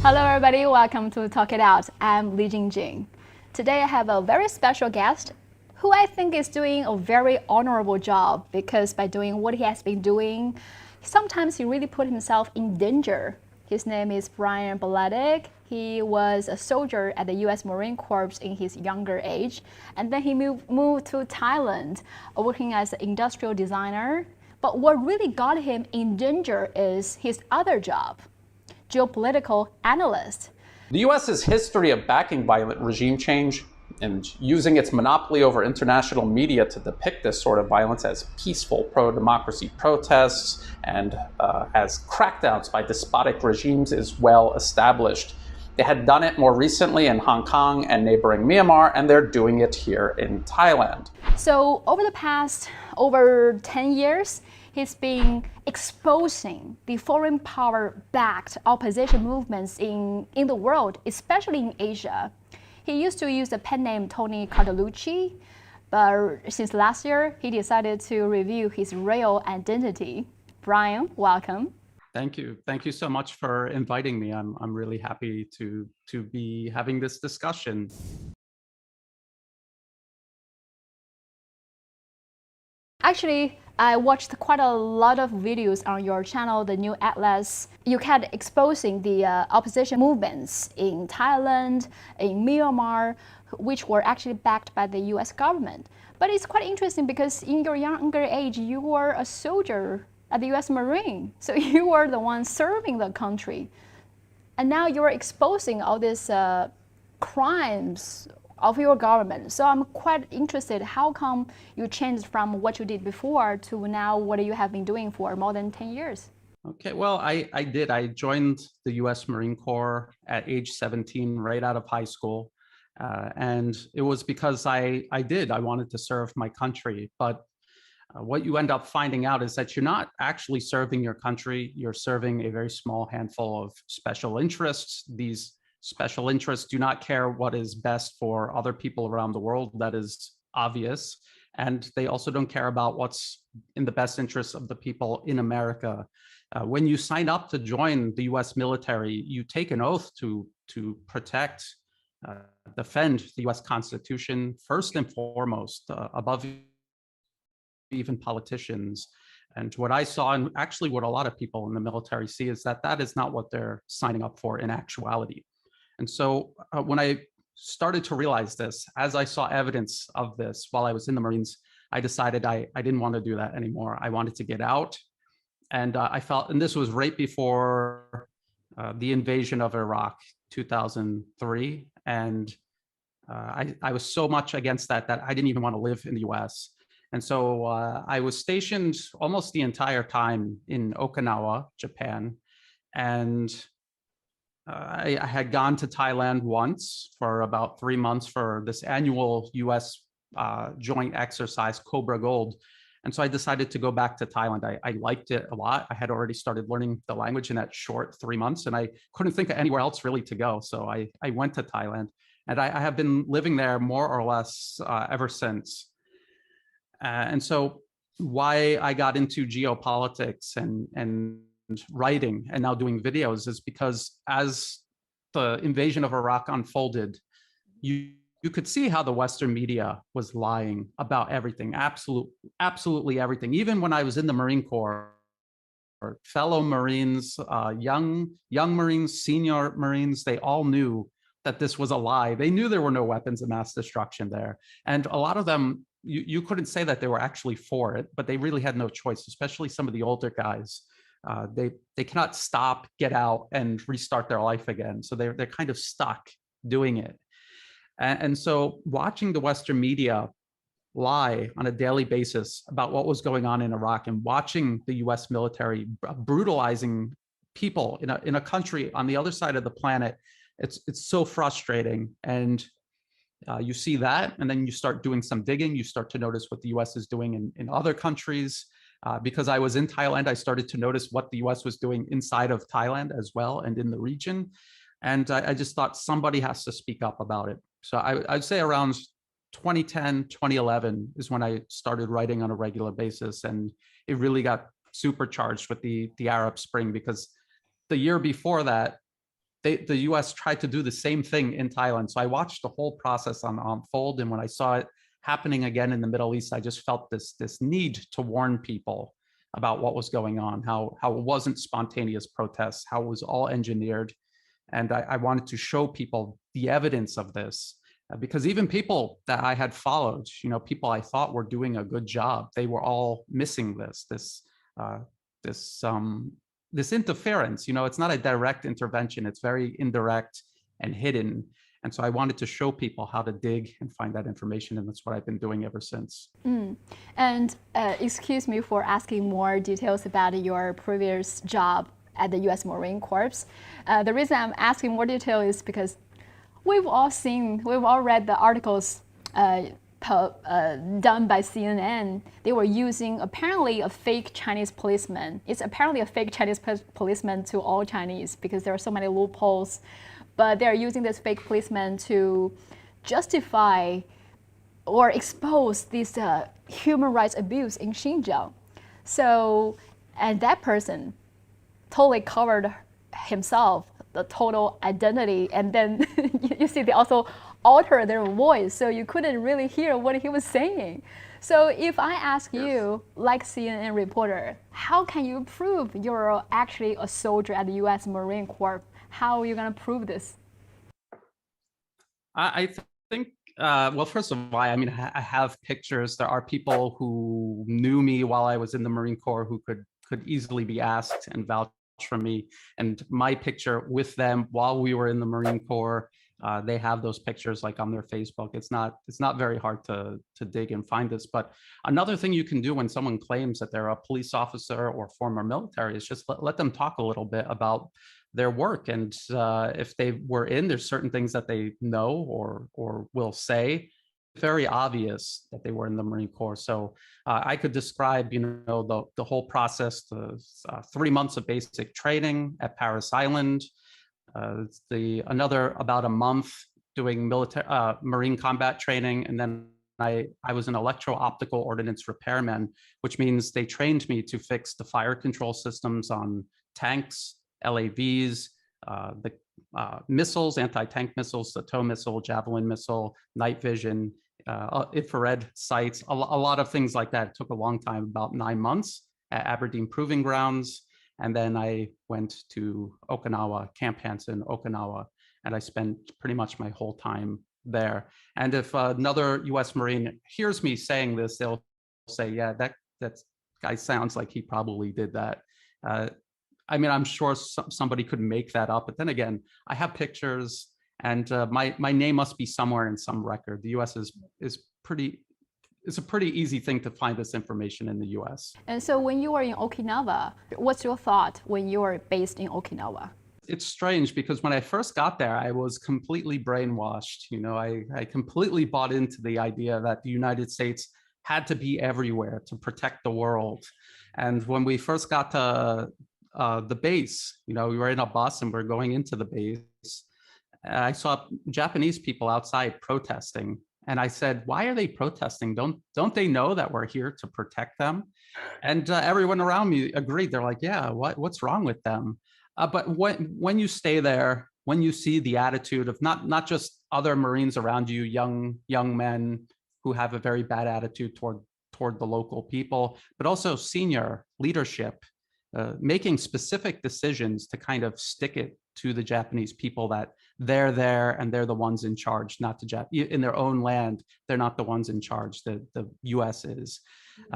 Hello everybody, welcome to Talk It Out. I'm Li Jingjing. Today I have a very special guest who I think is doing a very honorable job because by doing what he has been doing, sometimes he really put himself in danger. His name is Brian Baladic. He was a soldier at the US Marine Corps in his younger age, and then he moved to Thailand, working as an industrial designer. But what really got him in danger is his other job, geopolitical analyst. The US's history of backing violent regime change and using its monopoly over international media to depict this sort of violence as peaceful pro-democracy protests and as crackdowns by despotic regimes is well established. They had done it more recently in Hong Kong and neighboring Myanmar, and they're doing it here in Thailand. So over the past over 10 years, he's been exposing the foreign power-backed opposition movements in the world, especially in Asia. He used to use the pen name Tony Cartalucci, but since last year, he decided to reveal his real identity. Brian, welcome. Thank you. Thank you so much for inviting me. I'm really happy to be having this discussion. Actually, I watched quite a lot of videos on your channel, the New Atlas. You kept exposing the opposition movements in Thailand, in Myanmar, which were actually backed by the US government. But it's quite interesting because in your younger age, you were a soldier at the US Marine. So you were the one serving the country. And now you're exposing all these crimes of your government. So I'm quite interested, how come you changed from what you did before to now what you have been doing for more than 10 years? Okay, well, I did. I joined the US Marine Corps at age 17, right out of high school. And it was because I wanted to serve my country. But what you end up finding out is that you're not actually serving your country, you're serving a very small handful of special interests. These special interests do not care what is best for other people around the world. That is obvious. And they also don't care about what's in the best interest of the people in America. When you sign up to join the US military, you take an oath to protect, defend the US Constitution, first and foremost, above even politicians. And what I saw, and actually what a lot of people in the military see, is that that is not what they're signing up for in actuality. And so when I started to realize this, as I saw evidence of this while I was in the Marines, I decided I didn't want to do that anymore. I wanted to get out. And I felt, and this was right before the invasion of Iraq, 2003. And I was so much against that I didn't even want to live in the US. And so I was stationed almost the entire time in Okinawa, Japan. And I had gone to Thailand once for about 3 months for this annual US joint exercise, Cobra Gold. And so I decided to go back to Thailand. I liked it a lot. I had already started learning the language in that short 3 months, and I couldn't think of anywhere else really to go. So I went to Thailand, and I have been living there more or less ever since. And so why I got into geopolitics and writing and now doing videos is because as the invasion of Iraq unfolded, you could see how the Western media was lying about everything, absolutely everything. Even when I was in the Marine Corps, fellow Marines, young Marines, senior Marines, they all knew that this was a lie. They knew there were no weapons of mass destruction there. And a lot of them, you couldn't say that they were actually for it, but they really had no choice, especially some of the older guys. They cannot stop, get out, and restart their life again. So they're kind of stuck doing it. And so watching the Western media lie on a daily basis about what was going on in Iraq and watching the US military brutalizing people in a country on the other side of the planet, it's so frustrating. And you see that, and then you start doing some digging. You start to notice what the US is doing in other countries. Because I was in Thailand, I started to notice what the US was doing inside of Thailand as well and in the region. And I just thought somebody has to speak up about it. So I'd say around 2010, 2011 is when I started writing on a regular basis. And it really got supercharged with the Arab Spring, because the year before that, the US tried to do the same thing in Thailand. So I watched the whole process unfold. And when I saw it happening again in the Middle East, I just felt this need to warn people about what was going on, how it wasn't spontaneous protests, how it was all engineered. And I wanted to show people the evidence of this, because even people that I had followed, people I thought were doing a good job, they were all missing this interference. It's not a direct intervention, it's very indirect and hidden. And so I wanted to show people how to dig and find that information, and that's what I've been doing ever since. And excuse me for asking more details about your previous job at the US Marine Corps. The reason I'm asking more detail is because we've all read the articles done by CNN. They were using apparently a fake Chinese policeman. It's apparently a fake Chinese policeman to all Chinese because there are so many loopholes. But they're using this fake policeman to justify or expose this human rights abuse in Xinjiang. So, and that person totally covered himself, the total identity, and then you see they also alter their voice, so you couldn't really hear what he was saying. So if I ask you, like CNN reporter, how can you prove you're actually a soldier at the US Marine Corps? How are you going to prove this? I think, well, first of all, I mean, I have pictures. There are people who knew me while I was in the Marine Corps who could easily be asked and vouch for me. And my picture with them while we were in the Marine Corps, they have those pictures like on their Facebook. It's not very hard to dig and find this. But another thing you can do when someone claims that they're a police officer or former military is just let them talk a little bit about their work. And if they were in, there's certain things that they know or will say. Very obvious that they were in the Marine Corps. So I could describe, the whole process, the 3 months of basic training at Paris Island, another about a month doing Marine combat training, and then I was an electro-optical ordnance repairman, which means they trained me to fix the fire control systems on tanks, LAVs, the missiles, anti-tank missiles, the TOW missile, Javelin missile, night vision, infrared sights, a lot of things like that. It took a long time, about 9 months at Aberdeen Proving Grounds. And then I went to Okinawa, Camp Hansen, Okinawa, and I spent pretty much my whole time there. And if another US Marine hears me saying this, they'll say, yeah, that guy sounds like he probably did that. I mean, I'm sure somebody could make that up, but then again, I have pictures, and my name must be somewhere in some record. The US it's a pretty easy thing to find this information in the US. And so when you were in Okinawa, what's your thought when you were based in Okinawa? It's strange because when I first got there, I was completely brainwashed. I completely bought into the idea that the United States had to be everywhere to protect the world. And when we first got to the base, we were in a bus and we're going into the base. I saw Japanese people outside protesting. And I said, why are they protesting? Don't they know that we're here to protect them? And everyone around me agreed. They're like, yeah, what's wrong with them? But when you stay there, when you see the attitude of not just other Marines around you, young men who have a very bad attitude toward the local people, but also senior leadership, making specific decisions to kind of stick it to the Japanese people that they're there and they're the ones in charge, not the in their own land. They're not the ones in charge. The US is.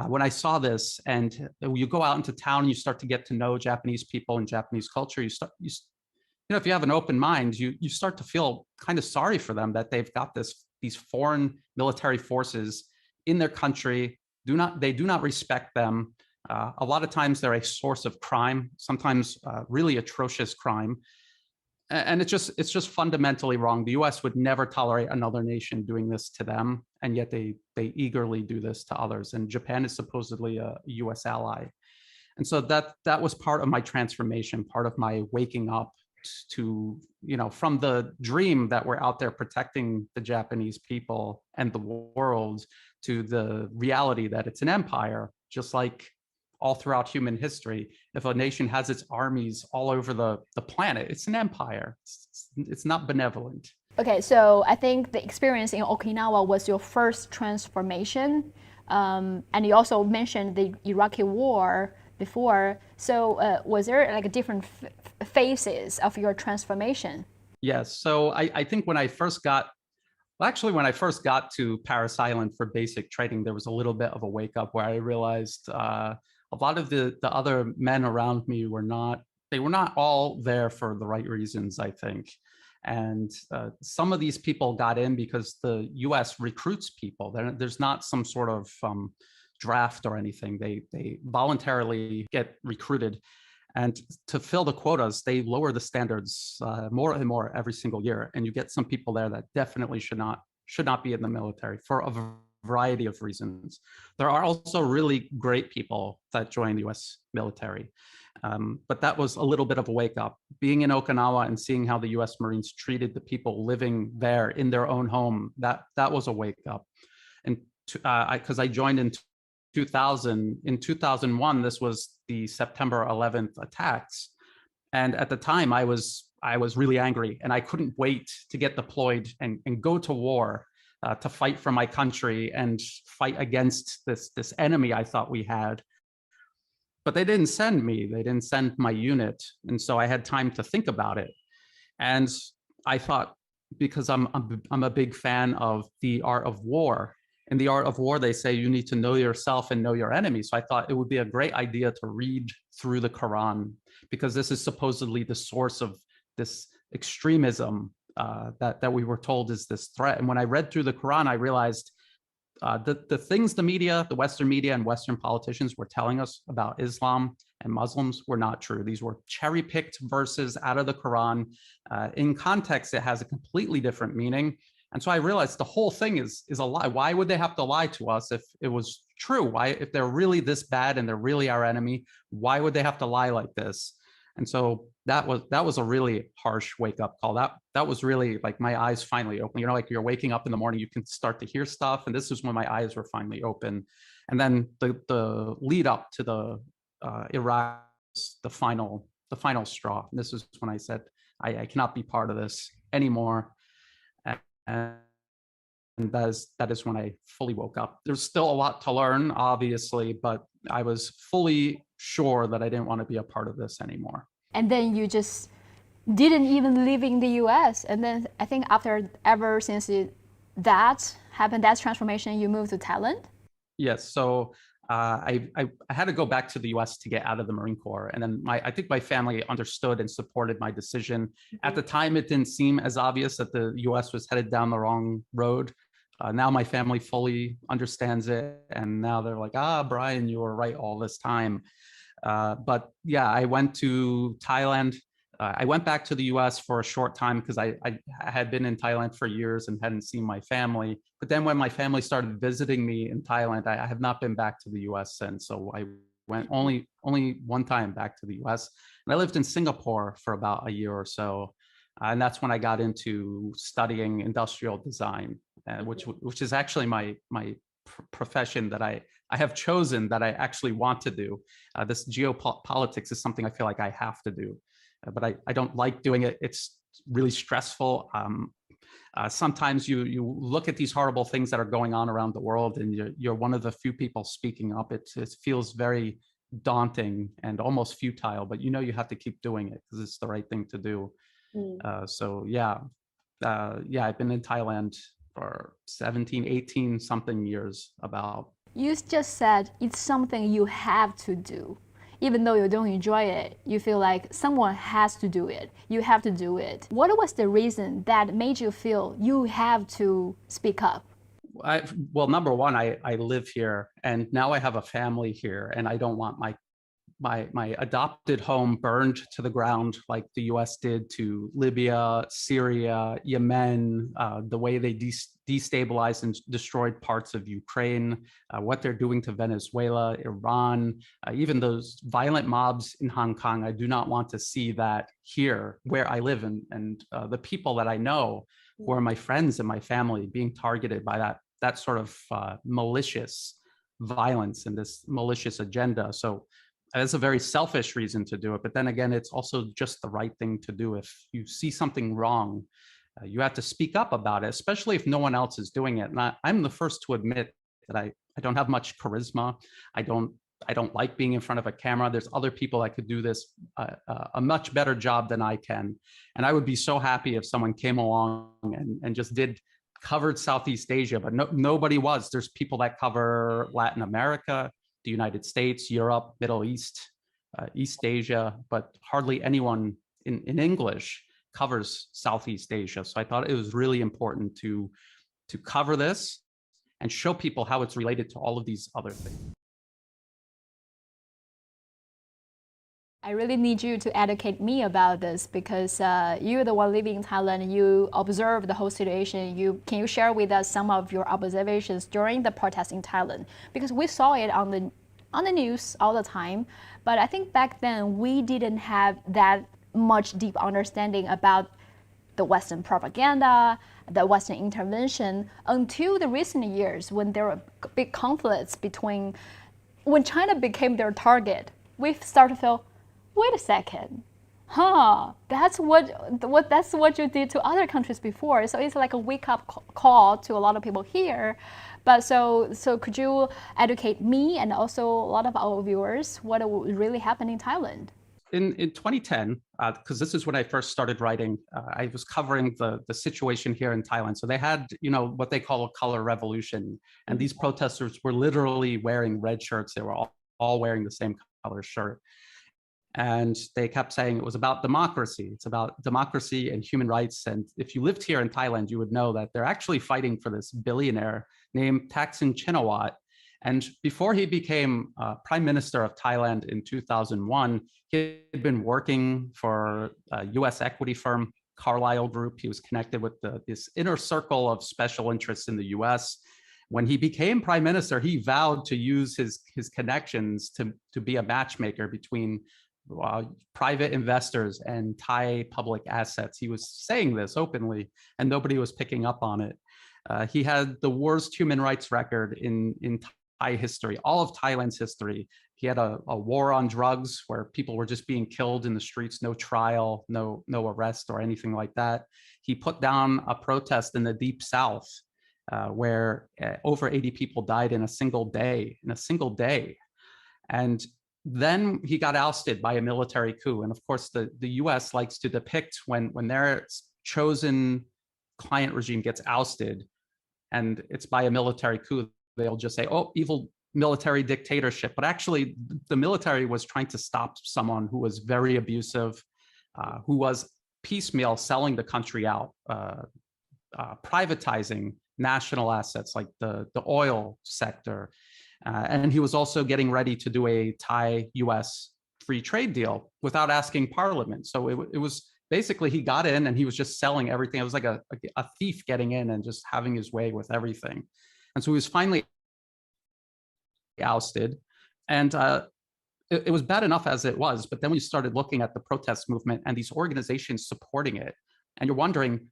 When I saw this, and you go out into town and you start to get to know Japanese people and Japanese culture, if you have an open mind, you start to feel kind of sorry for them that they've got these foreign military forces in their country. They do not respect them. A lot of times they're a source of crime, sometimes really atrocious crime. And it's just fundamentally wrong. The US would never tolerate another nation doing this to them, and yet they eagerly do this to others. And Japan is supposedly a US ally. And so that was part of my transformation, part of my waking up to, from the dream that we're out there protecting the Japanese people and the world, to the reality that it's an empire, just like all throughout human history. If a nation has its armies all over the planet, it's an empire. It's not benevolent. Okay, so I think the experience in Okinawa was your first transformation. And you also mentioned the Iraqi war before. So was there like different phases of your transformation? Yes. So I think when I first got, well, actually, when I first got to Paris Island for basic training, there was a little bit of a wake up where I realized a lot of the other men around me were not, they were not all there for the right reasons, I think. And some of these people got in because the US recruits people. There's not some sort of draft or anything. They voluntarily get recruited. And to fill the quotas, they lower the standards more and more every single year. And you get some people there that definitely should not be in the military for a variety of reasons. There are also really great people that join the US military. But that was a little bit of a wake up. Being in Okinawa and seeing how the US Marines treated the people living there in their own home, that was a wake up. And because I joined in 2000, in 2001, this was the September 11th attacks. And at the time I was really angry and I couldn't wait to get deployed and go to war to fight for my country and fight against this enemy I thought we had. But they didn't send me, they didn't send my unit. And so I had time to think about it. And I thought, because I'm a big fan of The Art of War. In The Art of War, they say you need to know yourself and know your enemy. So I thought it would be a great idea to read through the Quran, because this is supposedly the source of this extremism that we were told is this threat. And when I read through the Quran, I realized the things the media, the Western media and Western politicians were telling us about Islam and Muslims were not true. These were cherry-picked verses out of the Quran. In context, it has a completely different meaning. And so I realized the whole thing is a lie. Why would they have to lie to us if it was true? Why, if they're really this bad and they're really our enemy, why would they have to lie like this? And so that was a really harsh wake up call. That was really like my eyes finally open. You know, like you're waking up in the morning, you can start to hear stuff. And this is when my eyes were finally open. And then the lead up to the Iraq, the final straw. And this is when I said, I cannot be part of this anymore. And that is when I fully woke up. There's still a lot to learn, obviously, but I was fully sure that I didn't want to be a part of this anymore. And then you just didn't even live in the US. And then I think ever since that happened, that transformation, you moved to Thailand? Yes. So I had to go back to the US to get out of the Marine Corps. And then I think my family understood and supported my decision. At the time, it didn't seem as obvious that the US was headed down the wrong road. Now my family fully understands it. And now they're like, Brian, you were right all this time. But yeah, I went to Thailand. I went back to the US for a short time because I had been in Thailand for years and hadn't seen my family. But then when my family started visiting me in Thailand, I have not been back to the US since. So I went only one time back to the US. And I lived in Singapore for about a year or so. And that's when I got into studying industrial design, which is actually my profession that I have chosen, that I actually want to do. This geopolitics is something I feel like I have to do, but I don't like doing it. It's really stressful. Sometimes you look at these horrible things that are going on around the world, and you're one of the few people speaking up. It feels very daunting and almost futile, but you know you have to keep doing it because it's the right thing to do. So yeah, I've been in Thailand for 17, 18 something years about. You just said it's something you have to do. Even though you don't enjoy it, you feel like someone has to do it. You have to do it. What was the reason that made you feel you have to speak up? Well, number one, I live here and now I have a family here, and I don't want my adopted home burned to the ground like the US did to Libya, Syria, Yemen, the way they destabilized and destroyed parts of Ukraine, what they're doing to Venezuela, Iran, even those violent mobs in Hong Kong. I do not want to see that here where I live, and the people that I know who are my friends and my family being targeted by that sort of malicious violence and this malicious agenda. So that's a very selfish reason to do it. But then again, it's also just the right thing to do. If you see something wrong, you have to speak up about it, especially if no one else is doing it. And I'm the first to admit that I don't have much charisma. I don't like being in front of a camera. There's other people that could do this a much better job than I can. And I would be so happy if someone came along and just covered Southeast Asia, but nobody was. There's people that cover Latin America, the United States, Europe, Middle East, East Asia, but hardly anyone in English covers Southeast Asia. So I thought it was really important to cover this and show people how it's related to all of these other things. I really need you to educate me about this because you're the one living in Thailand. You observe the whole situation. Can you share with us some of your observations during the protest in Thailand? Because we saw it on the news all the time, but I think back then we didn't have that much deep understanding about the Western propaganda, the Western intervention until the recent years when there were big conflicts when China became their target. We started to feel, wait a second, that's what you did to other countries before. So it's like a wake-up call to a lot of people here. But so could you educate me and also a lot of our viewers what really happened in Thailand? In 2010, because this is when I first started writing, I was covering the situation here in Thailand. So they had, what they call a color revolution, and these protesters were literally wearing red shirts. They were all wearing the same color shirt. And they kept saying it was about democracy. It's about democracy and human rights. And if you lived here in Thailand, you would know that they're actually fighting for this billionaire named Thaksin Shinawatra. And before he became Prime Minister of Thailand in 2001, he had been working for a US equity firm, Carlyle Group. He was connected with this inner circle of special interests in the US. When he became Prime Minister, he vowed to use his connections to be a matchmaker between private investors and Thai public assets. He was saying this openly, and nobody was picking up on it. He had the worst human rights record in Thai history, all of Thailand's history. He had a war on drugs where people were just being killed in the streets, no trial, no arrest or anything like that. He put down a protest in the Deep South where over 80 people died in a single day, And then he got ousted by a military coup. And of course, the US likes to depict when their chosen client regime gets ousted and it's by a military coup, they'll just say, oh, evil military dictatorship. But actually, the military was trying to stop someone who was very abusive, who was piecemeal selling the country out, privatizing national assets like the oil sector. And he was also getting ready to do a Thai-US free trade deal without asking Parliament. So it was basically he got in and he was just selling everything. It was like a thief getting in and just having his way with everything. And so he was finally ousted. And it was bad enough as it was. But then we started looking at the protest movement and these organizations supporting it. And you're wondering,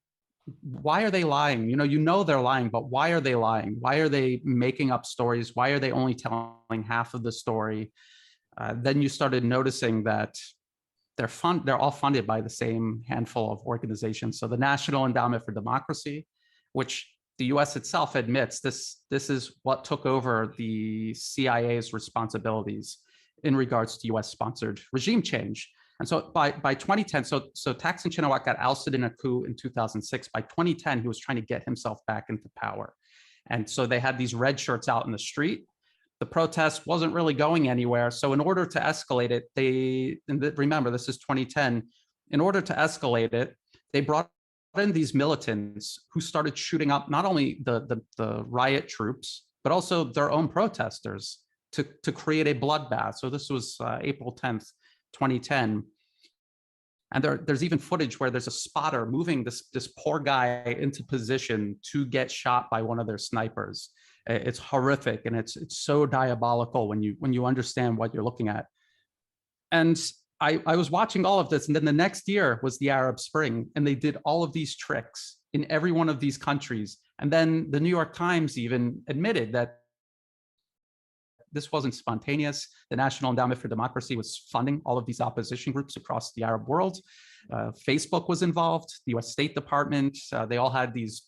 why are they lying? You know they're lying, but why are they lying? Why are they making up stories? Why are they only telling half of the story? Then you started noticing that they're all funded by the same handful of organizations. So the National Endowment for Democracy, which the US itself admits this is what took over the CIA's responsibilities in regards to US sponsored regime change. And so by 2010, so Thaksin Shinawatra got ousted in a coup in 2006. By 2010, he was trying to get himself back into power. And so they had these red shirts out in the street. The protest wasn't really going anywhere. So in order to escalate it, remember, this is 2010. In order to escalate it, they brought in these militants who started shooting up not only the riot troops, but also their own protesters to create a bloodbath. So this was April 10th, 2010. And there's even footage where there's a spotter moving this poor guy into position to get shot by one of their snipers. It's horrific, and it's so diabolical when you understand what you're looking at. And I was watching all of this, and then the next year was the Arab Spring, and they did all of these tricks in every one of these countries. And then the New York Times even admitted that this wasn't spontaneous. The National Endowment for Democracy was funding all of these opposition groups across the Arab world. Facebook was involved, the US State Department, they all had these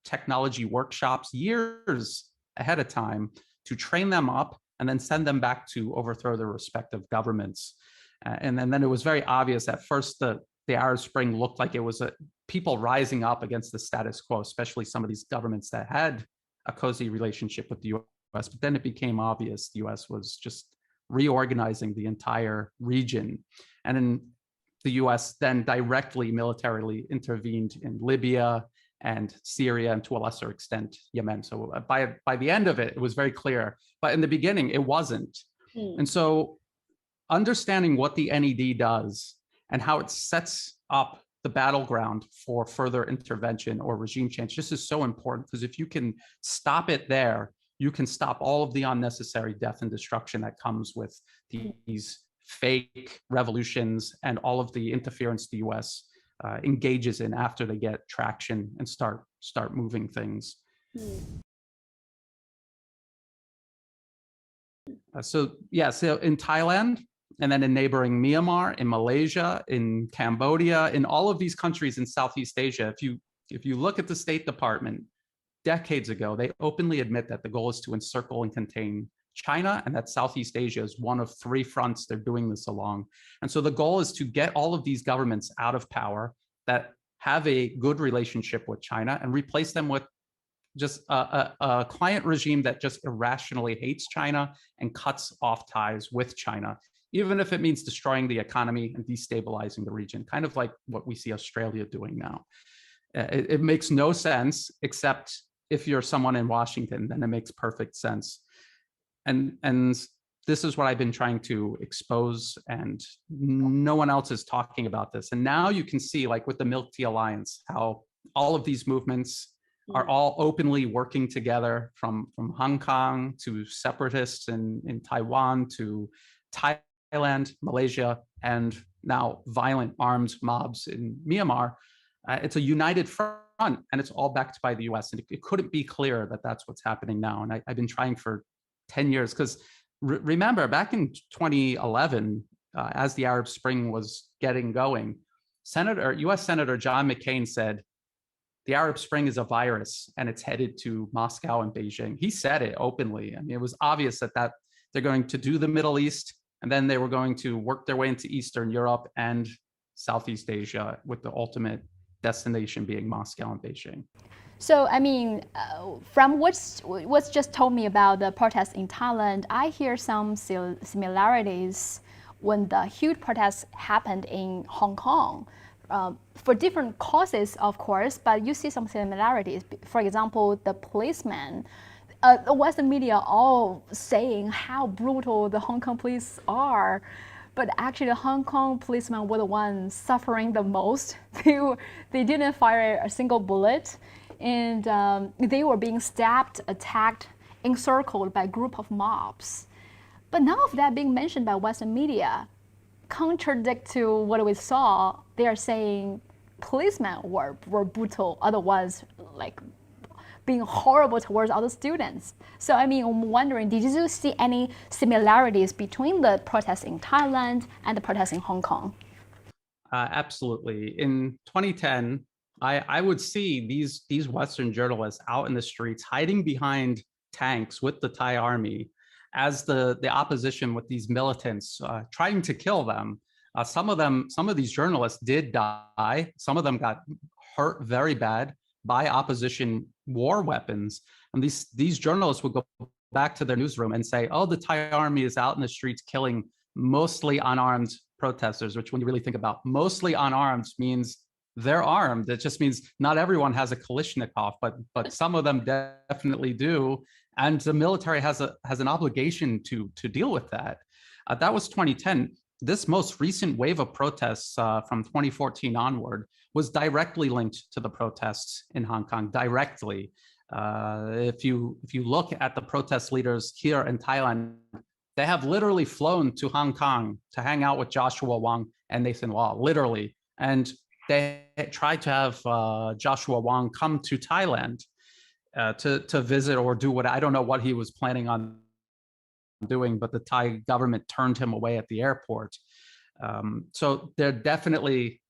technology workshops years ahead of time to train them up and then send them back to overthrow their respective governments. And then it was very obvious at first the Arab Spring looked like it was people rising up against the status quo, especially some of these governments that had a cozy relationship with the US. But then it became obvious the US was just reorganizing the entire region. And then the US then directly militarily intervened in Libya and Syria, and to a lesser extent, Yemen. So by the end of it, it was very clear. But in the beginning, it wasn't. And so understanding what the NED does and how it sets up the battleground for further intervention or regime change, this is so important, because if you can stop it there, you can stop all of the unnecessary death and destruction that comes with these fake revolutions and all of the interference the US engages in after they get traction and start moving things. So in Thailand, and then in neighboring Myanmar, in Malaysia, in Cambodia, in all of these countries in Southeast Asia, if you look at the State Department, decades ago, they openly admit that the goal is to encircle and contain China, and that Southeast Asia is one of 3 fronts they're doing this along. And so the goal is to get all of these governments out of power that have a good relationship with China and replace them with just a client regime that just irrationally hates China and cuts off ties with China, even if it means destroying the economy and destabilizing the region, kind of like what we see Australia doing now. It makes no sense, except if you're someone in Washington, then it makes perfect sense. And this is what I've been trying to expose, and no one else is talking about this. And now you can see, like with the Milk Tea Alliance, how all of these movements are all openly working together, from Hong Kong to separatists in Taiwan to Thailand, Malaysia, and now violent armed mobs in Myanmar. It's a united front, and it's all backed by the US. And it couldn't be clearer that that's what's happening now. And I've been trying for 10 years, because remember back in 2011, as the Arab Spring was getting going, US Senator John McCain said, the Arab Spring is a virus and it's headed to Moscow and Beijing. He said it openly. I mean, it was obvious that they're going to do the Middle East, and then they were going to work their way into Eastern Europe and Southeast Asia, with the ultimate destination being Moscow and Beijing. So, I mean, from what's just told me about the protests in Thailand, I hear some similarities when the huge protests happened in Hong Kong. For different causes, of course, but you see some similarities. For example, the policemen, the Western media all saying how brutal the Hong Kong police are. But actually, the Hong Kong policemen were the ones suffering the most. They didn't fire a single bullet, and they were being stabbed, attacked, encircled by a group of mobs. But none of that being mentioned by Western media. Contradict to what we saw. They are saying policemen were brutal, otherwise like being horrible towards other students. So I mean, I'm wondering, did you see any similarities between the protests in Thailand and the protests in Hong Kong? Absolutely. In 2010, I would see these Western journalists out in the streets hiding behind tanks with the Thai army as the opposition with these militants trying to kill them. Some of these journalists did die. Some of them got hurt very bad by opposition war weapons. And these journalists would go back to their newsroom and say, oh, the Thai army is out in the streets killing mostly unarmed protesters, which when you really think about mostly unarmed means they're armed. It just means not everyone has a Kalashnikov, but some of them definitely do. And the military has an obligation to deal with that. That was 2010. This most recent wave of protests from 2014 onward was directly linked to the protests in Hong Kong, directly. If you look at the protest leaders here in Thailand, they have literally flown to Hong Kong to hang out with Joshua Wong and Nathan Law, literally. And they tried to have Joshua Wong come to Thailand to visit or do what, I don't know what he was planning on doing, but the Thai government turned him away at the airport. So they're definitely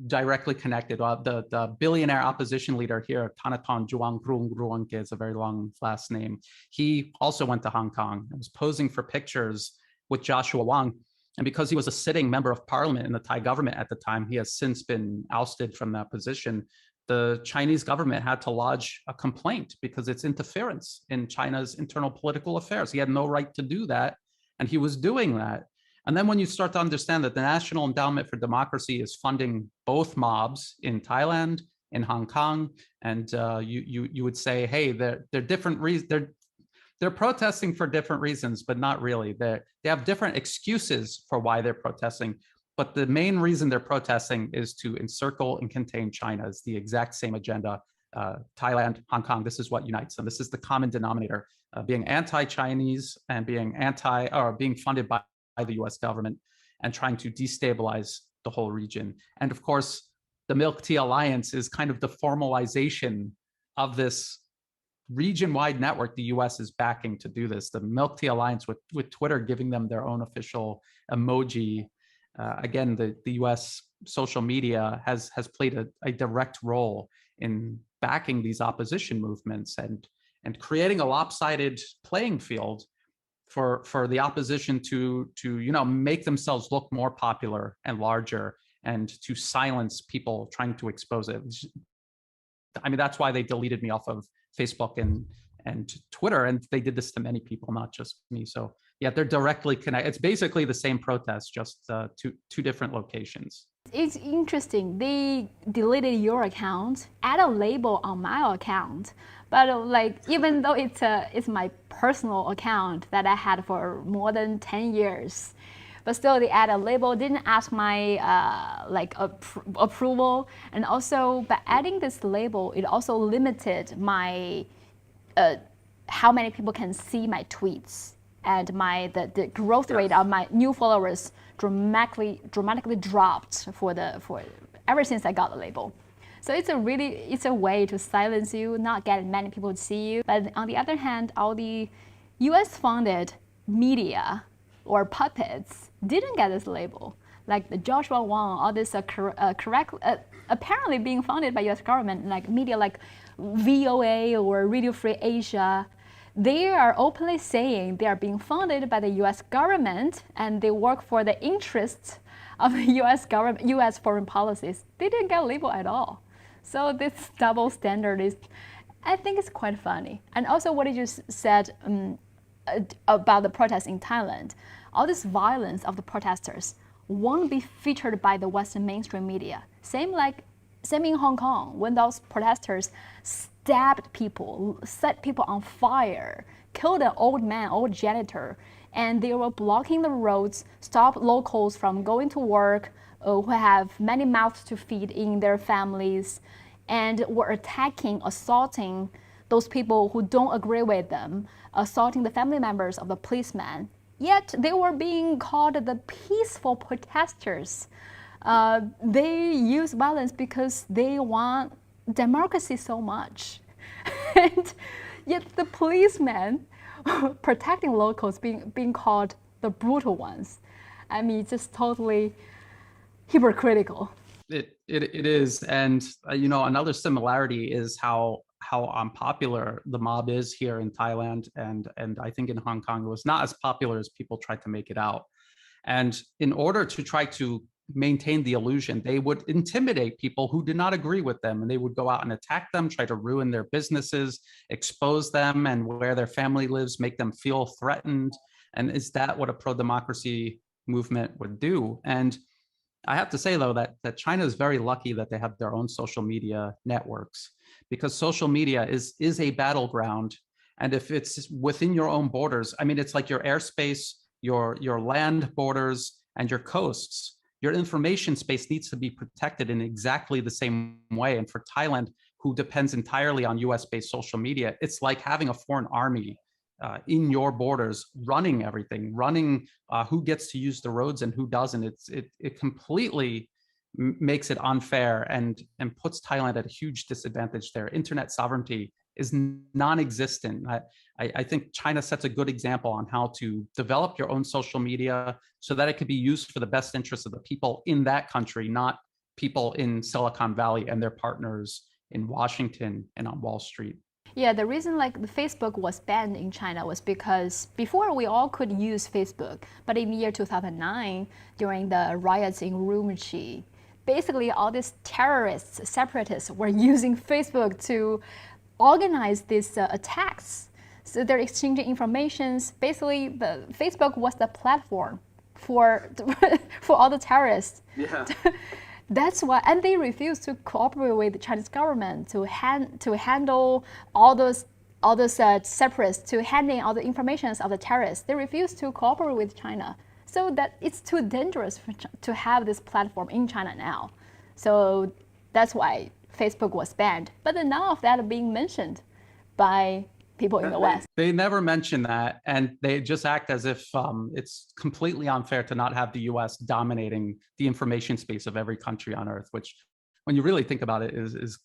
directly connected. The billionaire opposition leader here, Thanathorn Juangruangruangke, is a very long last name. He also went to Hong Kong and was posing for pictures with Joshua Wong. And because he was a sitting member of parliament in the Thai government at the time, he has since been ousted from that position. The Chinese government had to lodge a complaint because it's interference in China's internal political affairs. He had no right to do that, and he was doing that. And then when you start to understand that the National Endowment for Democracy is funding both mobs in Thailand, in Hong Kong, and you would say, hey, they're different reasons. They're protesting for different reasons, but not really. They have different excuses for why they're protesting. But the main reason they're protesting is to encircle and contain China. It's the exact same agenda. Thailand, Hong Kong, this is what unites them. This is the common denominator, being anti-Chinese and being being funded by the US government and trying to destabilize the whole region. And of course, the Milk Tea Alliance is kind of the formalization of this region-wide network the US is backing to do this. The Milk Tea Alliance with Twitter giving them their own official emoji. Again, the US social media has played a direct role in backing these opposition movements and creating a lopsided playing field for the opposition to make themselves look more popular and larger and to silence people trying to expose it. I mean, that's why they deleted me off of Facebook and Twitter, and they did this to many people, not just me. So yeah, they're directly connected. It's basically the same protest, just two different locations. It's interesting. They deleted your account, add a label on my account, but like even though it's my personal account that I had for more than 10 years, but still they add a label, didn't ask my approval, and also by adding this label, it also limited my how many people can see my tweets, and the growth rate of my new followers dramatically dropped for ever since I got the label. So it's a way to silence you, not get many people to see you. But on the other hand, all the US funded media or puppets didn't get this label. Like the Joshua Wong, all this apparently being funded by US government, like media like VOA or Radio Free Asia, they are openly saying they are being funded by the US government and they work for the interests of the US government, US foreign policies. They didn't get a label at all. So this double standard I think it's quite funny. And also what you just said about the protests in Thailand, all this violence of the protesters won't be featured by the Western mainstream media. Same in Hong Kong, when those protesters stabbed people, set people on fire, killed an old janitor, and they were blocking the roads, stop locals from going to work, who have many mouths to feed in their families, and were assaulting those people who don't agree with them, assaulting the family members of the policemen. Yet they were being called the peaceful protesters. They use violence because they want democracy so much. And yet the policemen protecting locals being called the brutal ones. I mean, it's just totally hypocritical. It is, and another similarity is how unpopular the mob is here in Thailand, and I think in Hong Kong it was not as popular as people tried to make it out. And in order to try to maintain the illusion, they would intimidate people who did not agree with them, and they would go out and attack them, try to ruin their businesses, expose them and where their family lives, make them feel threatened. And is that what a pro-democracy movement would do? And I have to say, though, that China is very lucky that they have their own social media networks, because social media is a battleground. And if it's within your own borders, I mean, it's like your airspace, your land borders, and your coasts. Your information space needs to be protected in exactly the same way. And for Thailand, who depends entirely on US-based social media, it's like having a foreign army in your borders, running everything, running who gets to use the roads and who doesn't. It completely makes it unfair and puts Thailand at a huge disadvantage there. Internet sovereignty is non-existent. I think China sets a good example on how to develop your own social media so that it could be used for the best interests of the people in that country, not people in Silicon Valley and their partners in Washington and on Wall Street. Yeah, the reason like the Facebook was banned in China was because before we all could use Facebook, but in the year 2009, during the riots in Urumqi, basically all these terrorists, separatists were using Facebook to organize these attacks. So they're exchanging informations. Basically, the Facebook was the platform for for all the terrorists. Yeah. That's why, and they refuse to cooperate with the Chinese government to handle all those separatists, to handling all the informations of the terrorists. They refuse to cooperate with China. So that it's too dangerous to have this platform in China now. So that's why Facebook was banned. But then none of that being mentioned by people in the West. They never mention that, and they just act as if it's completely unfair to not have the US dominating the information space of every country on Earth, which, when you really think about it, is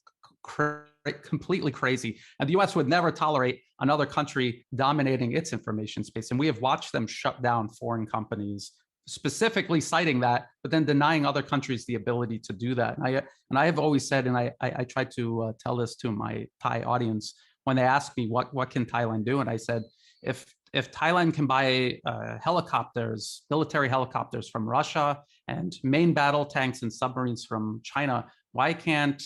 completely crazy. And the US would never tolerate another country dominating its information space. And we have watched them shut down foreign companies, specifically citing that, but then denying other countries the ability to do that. And I have always said, and I try to tell this to my Thai audience, when they ask me what can Thailand do, and I said, if Thailand can buy helicopters, military helicopters from Russia, and main battle tanks and submarines from China, why can't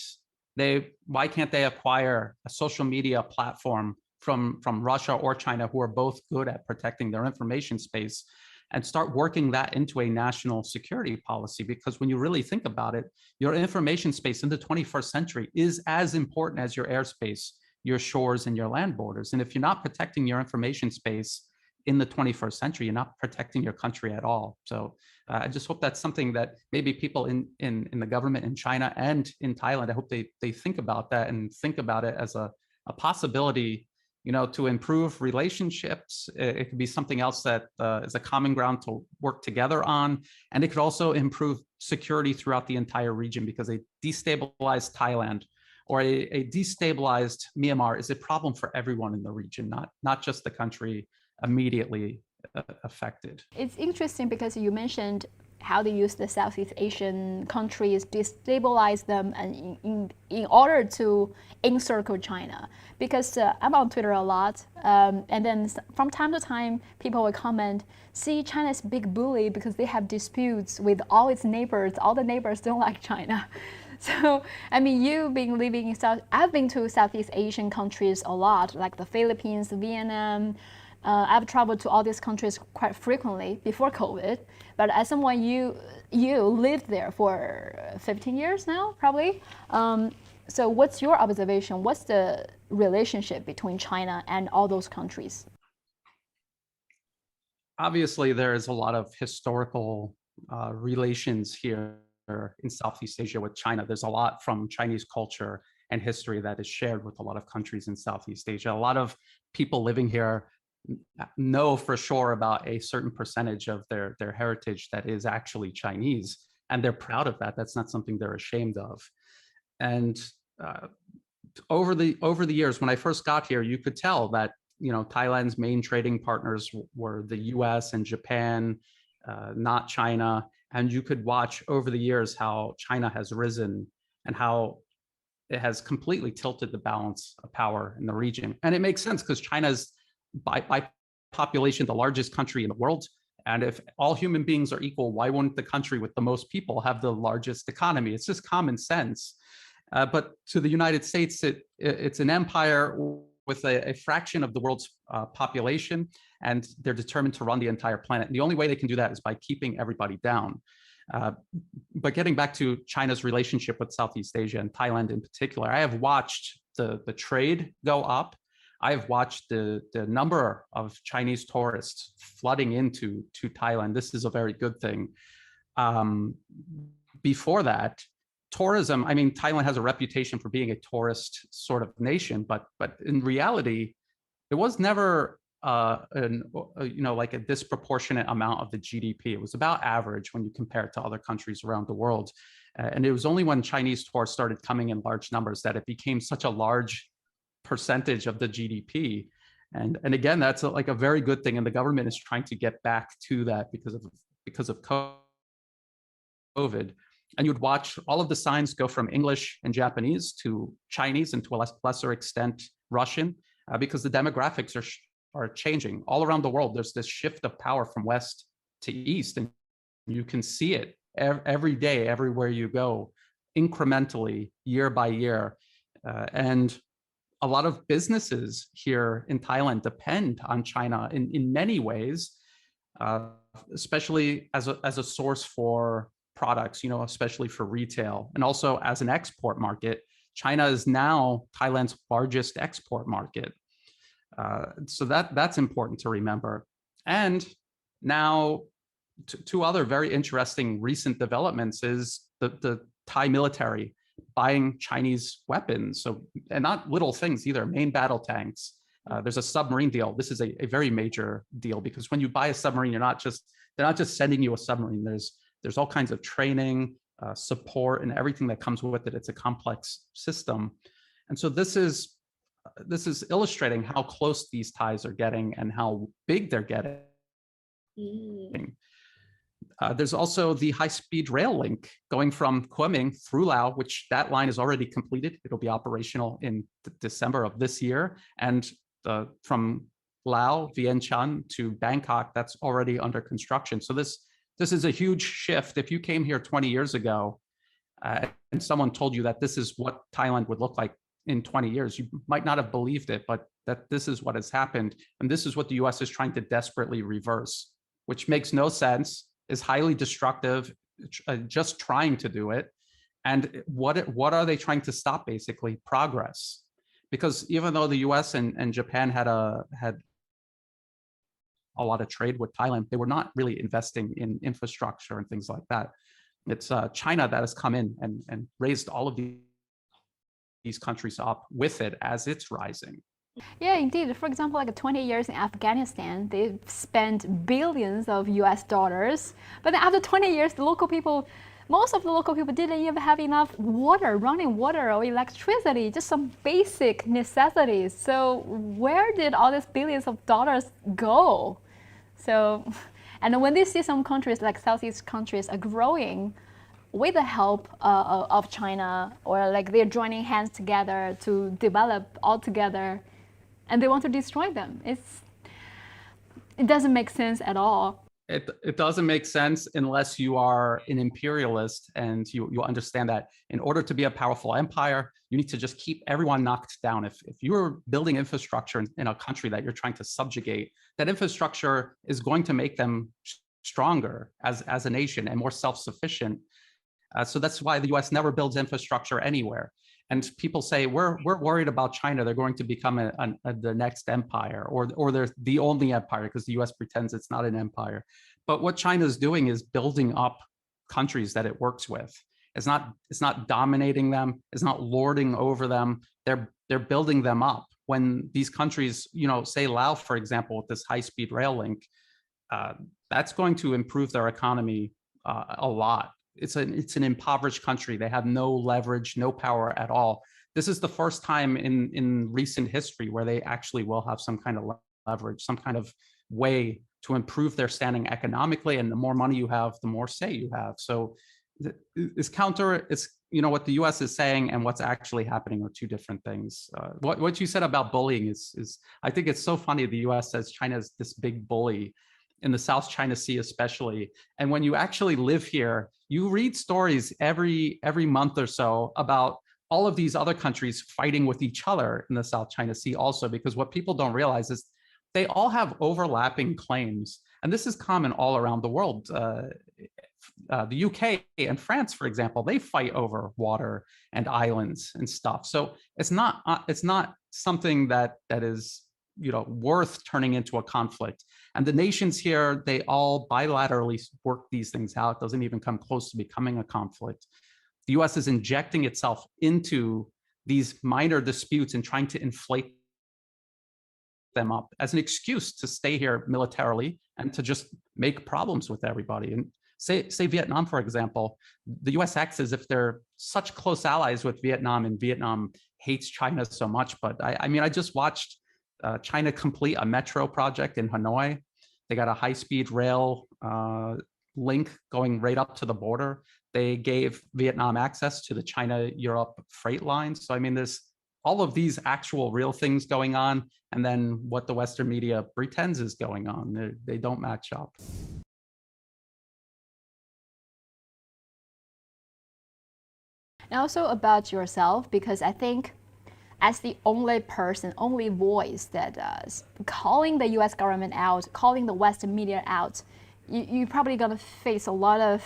they acquire a social media platform from Russia or China, who are both good at protecting their information space, and start working that into a national security policy? Because when you really think about it, your information space in the 21st century is as important as your airspace, your shores, and your land borders. And if you're not protecting your information space in the 21st century, you're not protecting your country at all. So I just hope that's something that maybe people in the government in China and in Thailand, I hope they think about that and think about it as a possibility, to improve relationships. It could be something else that is a common ground to work together on. And it could also improve security throughout the entire region, because a destabilized Thailand or a destabilized Myanmar is a problem for everyone in the region, not just the country immediately affected. It's interesting because you mentioned how they use the Southeast Asian countries, destabilize them, and in order to encircle China. Because I'm on Twitter a lot, and then from time to time, people will comment, see, China's big bully because they have disputes with all its neighbors. All the neighbors don't like China. So, I mean, you've been living in I've been to Southeast Asian countries a lot, like the Philippines, Vietnam. I've traveled to all these countries quite frequently before COVID. But as someone, you lived there for 15 years now, probably. So what's your observation? What's the relationship between China and all those countries? Obviously, there is a lot of historical relations here in Southeast Asia with China. There's a lot from Chinese culture and history that is shared with a lot of countries in Southeast Asia. A lot of people living here know for sure about a certain percentage of their heritage that is actually Chinese, and they're proud of that. That's not something they're ashamed of. And over the years, when I first got here, you could tell that Thailand's main trading partners were the US and Japan, not China. And you could watch over the years how China has risen and how it has completely tilted the balance of power in the region. And it makes sense, because China's by population the largest country in the world. And if all human beings are equal, why wouldn't the country with the most people have the largest economy? It's just common sense. But to the United States, it's an empire with a fraction of the world's population, and they're determined to run the entire planet. And the only way they can do that is by keeping everybody down. But getting back to China's relationship with Southeast Asia and Thailand in particular, I have watched the trade go up. I have watched the number of Chinese tourists flooding into Thailand. This is a very good thing. Before that, tourism, I mean, Thailand has a reputation for being a tourist sort of nation, but in reality, it was never like a disproportionate amount of the GDP. It was about average when you compare it to other countries around the world. And it was only when Chinese tourists started coming in large numbers that it became such a large percentage of the GDP. And again, that's like a very good thing. And the government is trying to get back to that because of COVID. And you'd watch all of the signs go from English and Japanese to Chinese, and to a lesser extent, Russian, because the demographics are changing. All around the world, there's this shift of power from West to East, and you can see it every day, everywhere you go, incrementally, year by year. And a lot of businesses here in Thailand depend on China in many ways, especially as a source for products, especially for retail, and also as an export market. China is now Thailand's largest export market. So that's important to remember. And now, two other very interesting recent developments is the Thai military buying Chinese weapons. So, and not little things either, main battle tanks. There's a submarine deal. This is a very major deal, because when you buy a submarine, they're not just sending you a submarine. There's all kinds of training, support, and everything that comes with it. It's a complex system. And so this is illustrating how close these ties are getting and how big they're getting. There's also the high-speed rail link going from Kunming through Laos, which that line is already completed. It'll be operational in December of this year. And from Laos, Vientiane to Bangkok, that's already under construction. So this is a huge shift. If you came here 20 years ago and someone told you that this is what Thailand would look like in 20 years, you might not have believed it, but that this is what has happened. And this is what the US is trying to desperately reverse, which makes no sense, is highly destructive, just trying to do it. And what are they trying to stop, basically? Progress. Because even though the US and Japan had a lot of trade with Thailand, they were not really investing in infrastructure and things like that. It's China that has come in and raised all of these countries up with it as it's rising. Yeah, indeed. For example, like 20 years in Afghanistan, they've spent billions of US dollars. But then after 20 years, most of the local people didn't even have enough water, running water or electricity, just some basic necessities. So where did all these billions of dollars go? So, and when they see some countries like Southeast countries are growing with the help of China, or like they're joining hands together to develop all together, and they want to destroy them. It doesn't make sense at all. It doesn't make sense unless you are an imperialist and you understand that in order to be a powerful empire, you need to just keep everyone knocked down. If you're building infrastructure in a country that you're trying to subjugate, that infrastructure is going to make them stronger as a nation and more self-sufficient. So that's why the US never builds infrastructure anywhere. And people say, we're worried about China. They're going to become the next empire, or they're the only empire, because the US pretends it's not an empire. But what China is doing is building up countries that it works with. It's not dominating them. It's not lording over them. They're building them up. When these countries, say Laos, for example, with this high-speed rail link, that's going to improve their economy a lot. It's an impoverished country. They have no leverage, no power at all. This is the first time in recent history where they actually will have some kind of leverage, some kind of way to improve their standing economically. And the more money you have, the more say you have. So it's what the US is saying and what's actually happening are two different things. What you said about bullying is I think it's so funny. The US says China is this big bully in the South China Sea, especially. And when you actually live here, you read stories every month or so about all of these other countries fighting with each other in the South China Sea also, because what people don't realize is they all have overlapping claims. And this is common all around the world. The UK and France, for example, they fight over water and islands and stuff. So it's not something that is worth turning into a conflict. And the nations here, they all bilaterally work these things out. It doesn't even come close to becoming a conflict. The US is injecting itself into these minor disputes and trying to inflate them up as an excuse to stay here militarily and to just make problems with everybody. And say Vietnam, for example, the US acts as if they're such close allies with Vietnam, and Vietnam hates China so much, but I mean, I just watched China complete a metro project in Hanoi. They got a high-speed rail link going right up to the border. They gave Vietnam access to the China-Europe freight lines. So I mean, there's all of these actual real things going on, and then what the Western media pretends is going on. They don't match up. And also about yourself, because I think as the only person, only voice that calling the US government out, calling the Western media out, you're probably going to face a lot of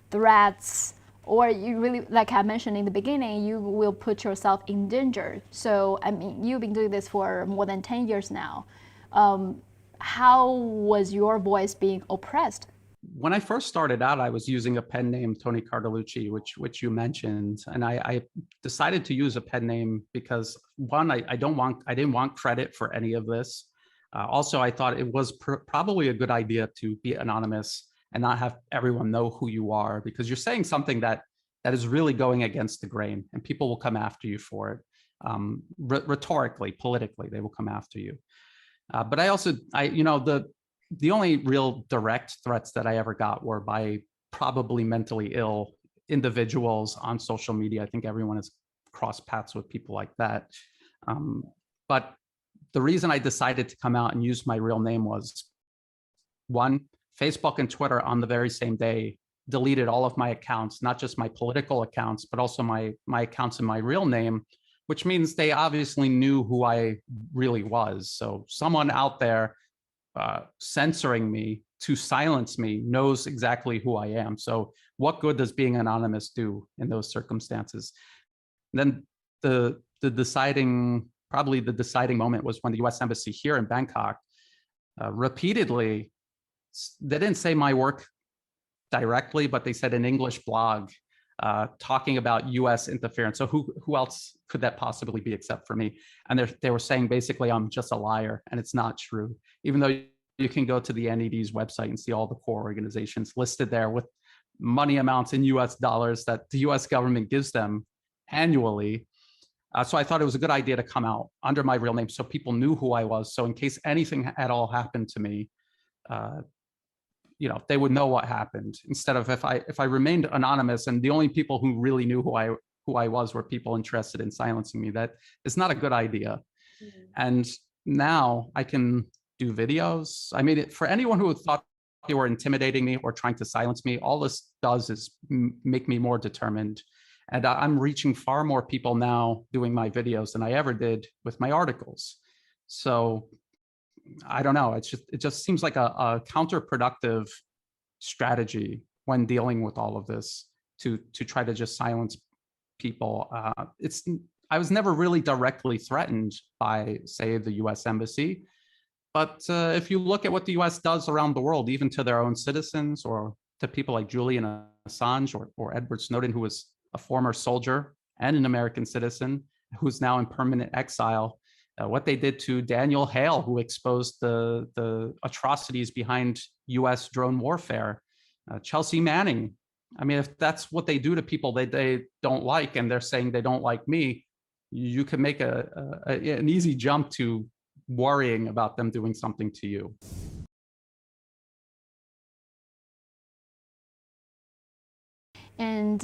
threats, or you really, like I mentioned in the beginning, you will put yourself in danger. So, I mean, you've been doing this for more than 10 years now. How was your voice being oppressed? When I first started out, I was using a pen name, Tony Cartolucci, which you mentioned, and I decided to use a pen name because one, I didn't want credit for any of this. Also, I thought it was probably a good idea to be anonymous and not have everyone know who you are, because you're saying something that is really going against the grain, and people will come after you for it. Rhetorically, politically, they will come after you. But the only real direct threats that I ever got were by probably mentally ill individuals on social media. I think everyone has crossed paths with people like that. But the reason I decided to come out and use my real name was, one, Facebook and Twitter on the very same day deleted all of my accounts, not just my political accounts, but also my accounts in my real name, which means they obviously knew who I really was. So someone out there censoring me to silence me knows exactly who I am. So what good does being anonymous do in those circumstances? And then probably the deciding moment was when the US Embassy here in Bangkok repeatedly, they didn't say my work directly, but they said an English blog talking about US interference. So who else could that possibly be except for me? And they were saying basically I'm just a liar, and it's not true. Even though you can go to the NED's website and see all the core organizations listed there with money amounts in US dollars that the US government gives them annually. So I thought it was a good idea to come out under my real name so people knew who I was. So in case anything at all happened to me, they would know what happened, instead of if I remained anonymous and the only people who really knew who I was were people interested in silencing me. That is not a good idea. Mm-hmm. And now I can do videos. I mean, for anyone who thought they were intimidating me or trying to silence me, all this does is make me more determined. And I'm reaching far more people now doing my videos than I ever did with my articles. So I don't know. It just seems like a counterproductive strategy when dealing with all of this to try to just silence people. I was never really directly threatened by, say, the US Embassy. But if you look at what the US does around the world, even to their own citizens or to people like Julian Assange or Edward Snowden, who was a former soldier and an American citizen who's now in permanent exile, what they did to Daniel Hale, who exposed the atrocities behind US drone warfare, Chelsea Manning. I mean, if that's what they do to people they don't like, and they're saying they don't like me, you can make an easy jump to worrying about them doing something to you. And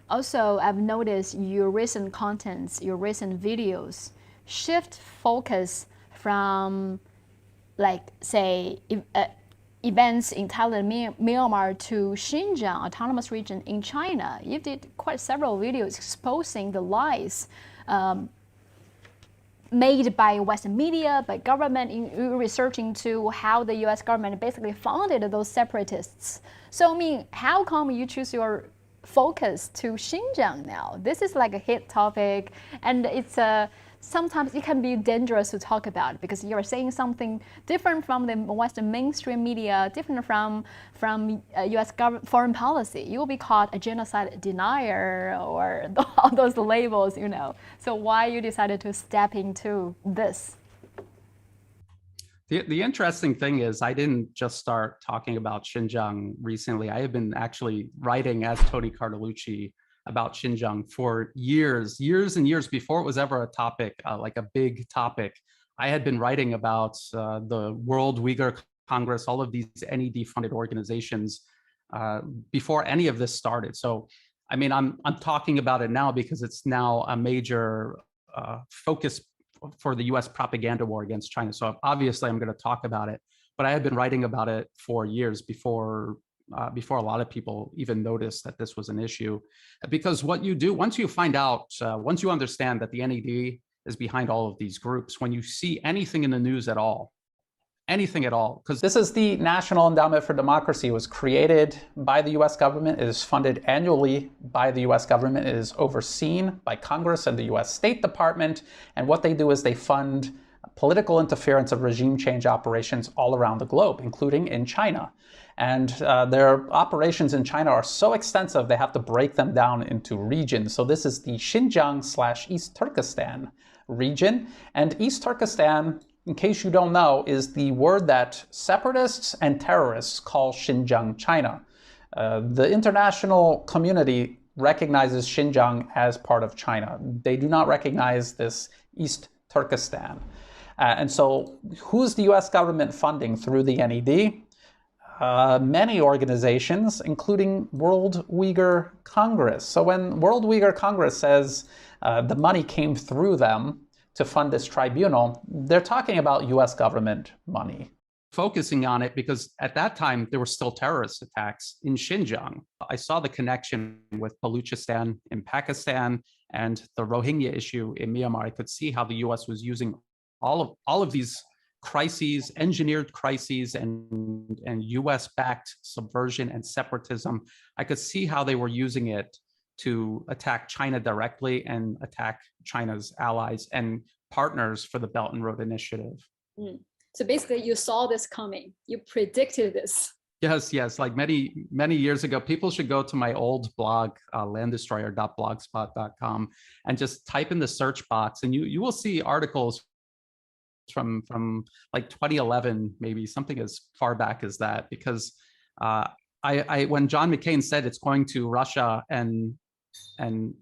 also, I've noticed your recent contents, your recent videos shift focus from, like, say, events in Thailand, Myanmar, to Xinjiang autonomous region in China. You did quite several videos exposing the lies made by Western media, by government, in researching to how the US government basically funded those separatists. So I mean, how come you choose your focus to Xinjiang now? This is like a hit topic, and it's sometimes it can be dangerous to talk about because you're saying something different from the Western mainstream media, different from U.S. foreign policy. You will be called a genocide denier or all those labels, So why you decided to step into this? The interesting thing is I didn't just start talking about Xinjiang recently. I have been actually writing as Tony Cartolucci about Xinjiang for years and years before it was ever a topic, like a big topic. I had been writing about the World Uyghur Congress, all of these NED-funded organizations before any of this started. So, I mean, I'm talking about it now because it's now a major focus for the U.S. propaganda war against China. So obviously, I'm going to talk about it. But I had been writing about it for years before a lot of people even noticed that this was an issue. Because what you do, once you find out, once you understand that the NED is behind all of these groups, when you see anything in the news at all, anything at all, because this is the National Endowment for Democracy. It was created by the US government. It is funded annually by the US government. It is overseen by Congress and the US State Department. And what they do is they fund political interference of regime change operations all around the globe, including in China. And their operations in China are so extensive, they have to break them down into regions. So this is the Xinjiang/East Turkestan region. And East Turkestan, in case you don't know, is the word that separatists and terrorists call Xinjiang, China. The international community recognizes Xinjiang as part of China. They do not recognize this East Turkestan. And so who's the US government funding through the NED? Many organizations, including World Uyghur Congress. So when World Uyghur Congress says the money came through them to fund this tribunal, they're talking about US government money. Focusing on it because at that time, there were still terrorist attacks in Xinjiang. I saw the connection with Baluchistan in Pakistan and the Rohingya issue in Myanmar. I could see how the US was using all of these crises, engineered crises, and US-backed subversion and separatism. I could see how they were using it to attack China directly and attack China's allies and partners for the Belt and Road Initiative. So basically, you saw this coming. You predicted this. Yes. Like many years ago, people should go to my old blog, landdestroyer.blogspot.com, and just type in the search box, and you will see articles from like 2011, maybe something as far back as that. Because when John McCain said it's going to Russia and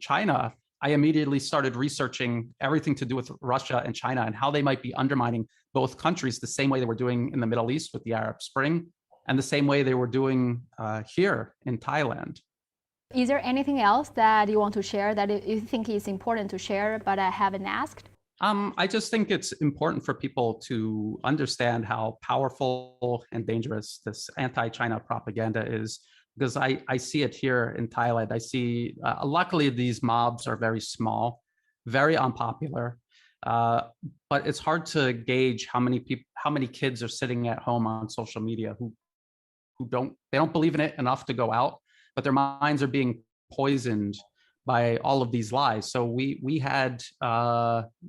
China, I immediately started researching everything to do with Russia and China and how they might be undermining both countries the same way they were doing in the Middle East with the Arab Spring and the same way they were doing here in Thailand. Is there anything else that you want to share that you think is important to share but I haven't asked? I just think it's important for people to understand how powerful and dangerous this anti-China propaganda is, because I see it here in Thailand. I see, luckily these mobs are very small, very unpopular, but it's hard to gauge how many kids are sitting at home on social media who they don't believe in it enough to go out, but their minds are being poisoned by all of these lies. So we had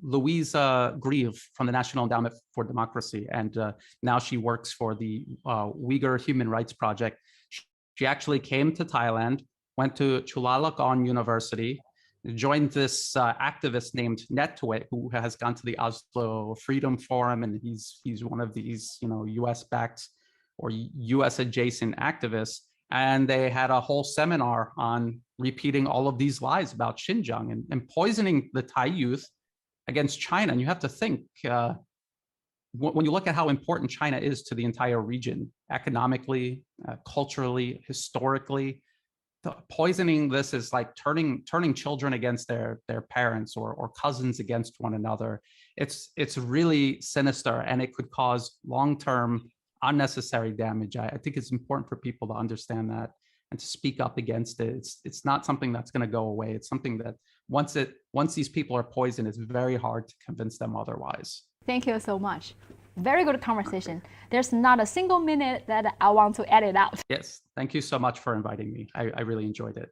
Louisa Grieve from the National Endowment for Democracy, and now she works for the Uyghur Human Rights Project. She actually came to Thailand, went to Chulalongkorn University, joined this activist named Netwit, who has gone to the Oslo Freedom Forum, and he's one of these US-backed or US-adjacent activists. And they had a whole seminar on repeating all of these lies about Xinjiang and poisoning the Thai youth against China. And you have to think, when you look at how important China is to the entire region, economically, culturally, historically, poisoning this is like turning children against their parents or cousins against one another. It's really sinister, and it could cause long-term unnecessary damage. I think it's important for people to understand that and to speak up against it. It's not something that's going to go away. It's something that once these people are poisoned, it's very hard to convince them otherwise. Thank you so much. Very good conversation. There's not a single minute that I want to edit out. Yes, thank you so much for inviting me. I really enjoyed it.